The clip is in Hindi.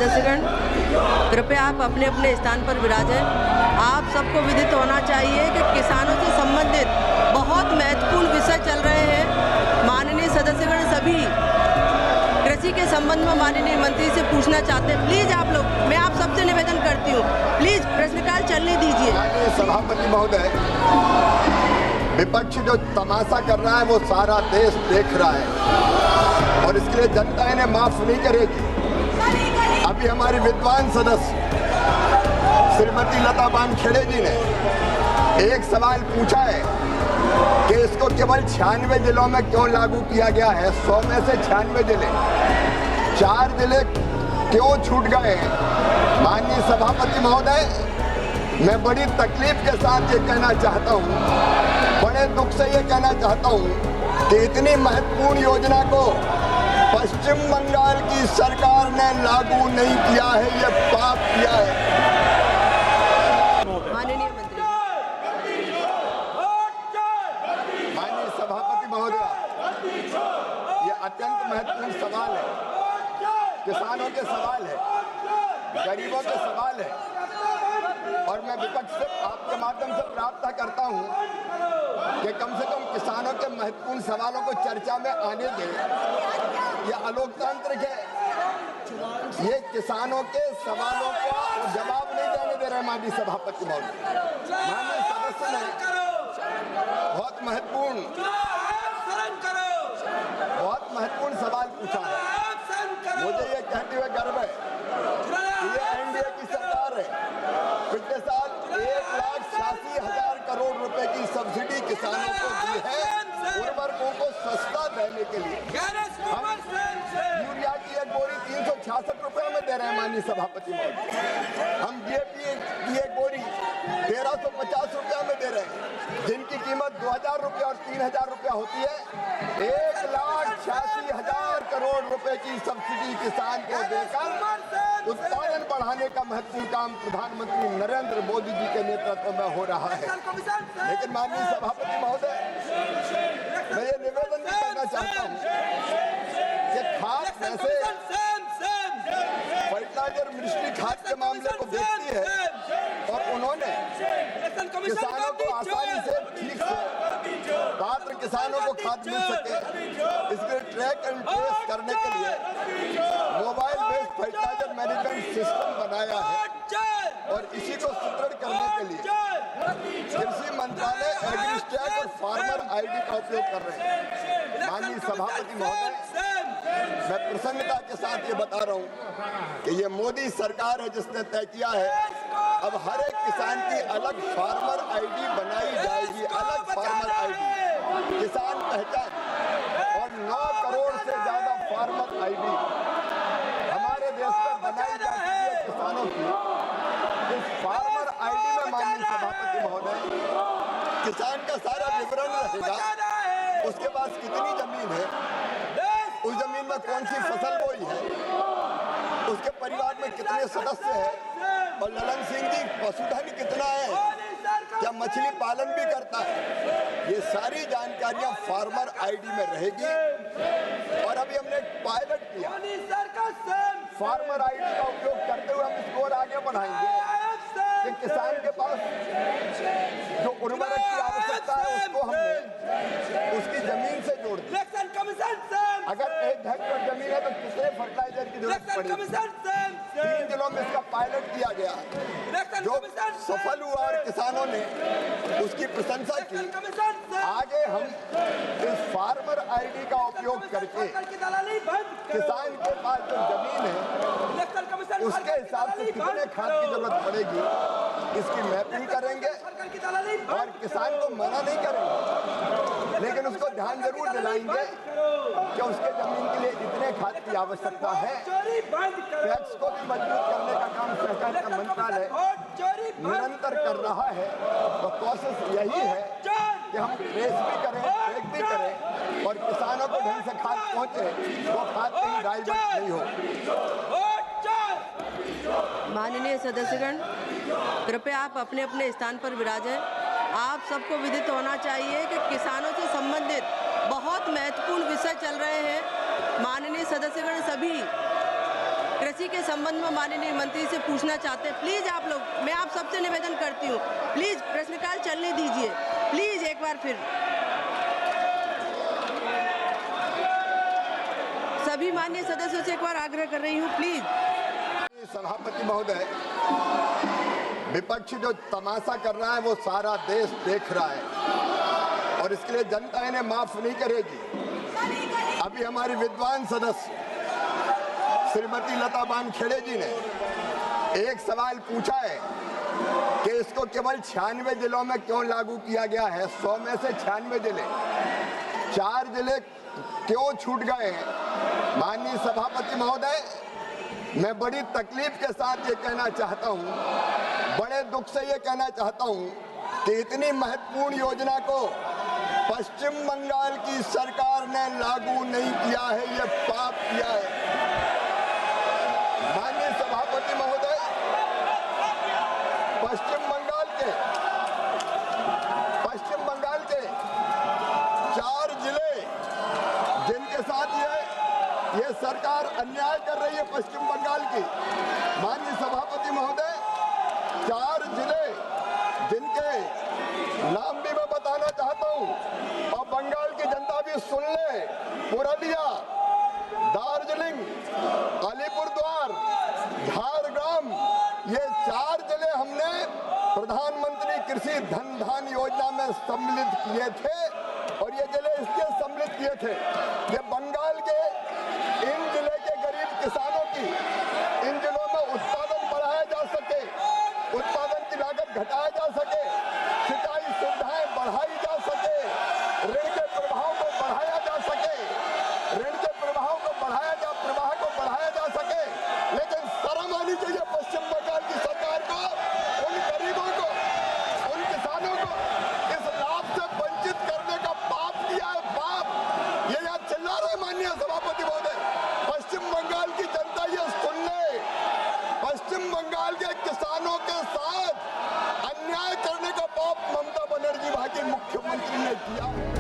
सदस्यगण, कृपया आप अपने अपने स्थान पर विराजें। आप सबको विदित होना चाहिए कि किसानों से संबंधित बहुत महत्वपूर्ण विषय चल रहे हैं। माननीय सदस्यगण सभी कृषि के संबंध में माननीय मंत्री से पूछना चाहते हैं। प्लीज आप लोग, मैं आप सबसे निवेदन करती हूँ, प्लीज प्रश्नकाल चलने दीजिए। सभापति महोदय, विपक्ष जो तमाशा कर रहा है वो सारा देश देख रहा है और इसके लिए जनता इन्हें माफ नहीं करेगी। अभी हमारी विद्वान सदस्य श्रीमती लता वानखेड़े जी ने एक सवाल पूछा है कि इसको केवल 96 जिलों में क्यों लागू किया गया है। 100 में से 96 जिले, 4 जिले क्यों छूट गए हैं। माननीय सभापति महोदय, मैं बड़ी तकलीफ के साथ ये कहना चाहता हूँ, बड़े दुख से ये कहना चाहता हूँ कि इतनी महत्वपूर्ण योजना को पश्चिम बंगाल की सरकार ने लागू नहीं किया है, ये पाप किया है। माननीय मंत्री, माननीय सभापति महोदय, ये अत्यंत महत्वपूर्ण सवाल है, किसानों के सवाल है, गरीबों के सवाल है और मैं विपक्ष से आपके माध्यम से प्रार्थना करता हूं कि कम से कम किसानों के महत्वपूर्ण सवालों को चर्चा में आने दें। यह अलोकतांत्रिक है, ये किसानों के सवालों का जवाब नहीं देने दे रहे। माननीय सभापति महोदय, माननीय सदस्य ने बहुत महत्वपूर्ण सवाल पूछा है। मुझे ये कहते हुए गर्व है कि ये एनडीए की सरकार है। पिछले साल 1,86,000 करोड़ रुपए की सब्सिडी किसानों को दी है उर्वरकों को सस्ता देने के लिए। हम यूरिया की एक बोरी 366 रुपए में दे रहे हैं। माननीय सभापति महोदय, हम डीएपी की एक बोरी 1,350 रुपया में दे रहे हैं, जिनकी कीमत 2,000 रुपया और 3,000 रुपया होती है। 1,86,000 करोड़ रुपए की सब्सिडी किसान को देकर उत्पादन बढ़ाने का महत्वपूर्ण काम प्रधानमंत्री नरेंद्र मोदी जी के नेतृत्व में हो रहा है। लेकिन माननीय सभापति महोदय, मैं ये निवेदन भी करना चाहता हूँ कि खाद पैसे फर्टिलाइजर मिनिस्ट्री खाद के मामले को देखती है और उन्होंने किसानों को आसानी से ठीक से पात्र किसानों को खाद मिल सके, इसके ट्रैक एंड ट्रेस करने के लिए mobile based fertiliser management system बनाया है और इसी को सुदृढ़ करने के लिए कृषि मंत्रालय एग्रीस्टैक और फार्मर आईडी का उपयोग कर रहे हैं। माननीय सभापति महोदय, मैं प्रसन्नता के साथ ये बता रहा हूँ कि ये मोदी सरकार है जिसने तय किया है अब हर एक किसान की अलग फार्मर आईडी बनाई जाएगी, अलग फार्मर आईडी, किसान पहचान और 9 करोड़ से ज्यादा फार्मर आईडी हमारे देश में बनाई जा चुकी है किसानों की। इस फार्मर आईडी में माननीय सभापति महोदय किसान का सारा विवरण रहेगा, उसके पास कितनी जमीन है, उस जमीन में कौन सी फसल बोई है, उसके परिवार में कितने सदस्य हैं और ललन सिंह जी पशुधन कितना है, क्या मछली पालन भी करता है। ये सारी जानकारियां फार्मर आईडी में रहेगी और अभी हमने एक पायलट किया, फार्मर आईडी का उपयोग करते हुए हम इसको और आगे बढ़ाएंगे कि किसान के पास जो उर्वरक की आवश्यकता है उसको हमने उसकी जमीन से जोड़ दिया। अगर 1 हेक्टेयर जमीन है तो कितने फर्टिलाइजर की जरूरत पड़ेगी। 3 जिलों में इसका पायलट किया गया जो सफल हुआ और किसानों ने उसकी प्रशंसा की। आगे हम इस फार्मर आईडी का उपयोग करके किसान के पास जो जमीन है उसके हिसाब से कितने खाद की जरूरत पड़ेगी इसकी मैपिंग करेंगे और किसान को मना नहीं करेंगे, लेकिन उसको ध्यान जरूर दिलाएंगे कि उसके जमीन के लिए इतने खाद की आवश्यकता है। टैक्स को भी मजबूत करने का काम सहकारिता मंत्रालय निरंतर कर रहा है। तो प्रोसेस यही है कि हम ट्रेस भी करें, ट्रैक भी करें और किसानों को ढंग से खाद पहुंचे, वो खाद कहीं डाइवर्ट नहीं हो। माननीय सदस्यगण, कृपया आप अपने अपने स्थान पर विराजें। आप सबको विदित होना चाहिए कि किसानों से संबंधित बहुत महत्वपूर्ण विषय चल रहे हैं। माननीय सदस्यगण सभी कृषि के संबंध में माननीय मंत्री से पूछना चाहते हैं। प्लीज़ आप लोग, मैं आप सबसे निवेदन करती हूँ, प्लीज़ प्रश्नकाल चलने दीजिए, प्लीज़ एक बार फिर सभी माननीय सदस्यों से एक बार आग्रह कर रही हूँ, प्लीज़। सभापति महोदय, विपक्ष जो तमाशा कर रहा है वो सारा देश देख रहा है और इसके लिए जनता इन्हें माफ नहीं करेगी। अभी हमारी विद्वान सदस्य श्रीमती लता बानखेड़े जी ने एक सवाल पूछा है कि इसको केवल 96 जिलों में क्यों लागू किया गया है। 100 में से 96 जिले, 4 जिले क्यों छूट गए हैं। माननीय सभापति महोदय, मैं बड़ी तकलीफ के साथ ये कहना चाहता हूँ, बड़े दुख से ये कहना चाहता हूँ कि इतनी महत्वपूर्ण योजना को पश्चिम बंगाल की सरकार ने लागू नहीं किया है, ये पाप किया है। माननीय सभापति महोदय, पश्चिम बंगाल के 4 जिले जिनके साथ ये सरकार अन्याय कर रही है पश्चिम बंगाल की। माननीय सभापति महोदय, 4 जिले जिनके नाम भी मैं बताना चाहता हूं और बंगाल की जनता भी सुन ले। पुरुलिया, दार्जिलिंग, अलीपुरद्वार, झारग्राम, ये 4 जिले हमने प्रधानमंत्री कृषि धन धान योजना में सम्मिलित किए थे और ये जिले इसलिए सम्मिलित किए थे कि बंगाल के इन जिले के गरीब किसानों की इन जिलों में उत्पादन बढ़ाया जा सके, उत्पादन की लागत घटाया जा सके, सिंचाई सुविधाएं बढ़ाई जा सके, ऋण के प्रवाह को बढ़ाया जा सके, प्रवाह को बढ़ाया जा सके। लेकिन शर्म आनी चाहिए पश्चिम बंगाल की सरकार को, उन गरीबों को, उन किसानों को इस लाभ से वंचित करने का पाप किया है, पाप। ये यहाँ चिल्ला रहे माननीय सभापति महोदय, पश्चिम बंगाल की जनता ये सुन ले, पश्चिम बंगाल के किसानों के साथ अन्याय करने का पाप ममता बनर्जी वहां की मुख्यमंत्री ने किया।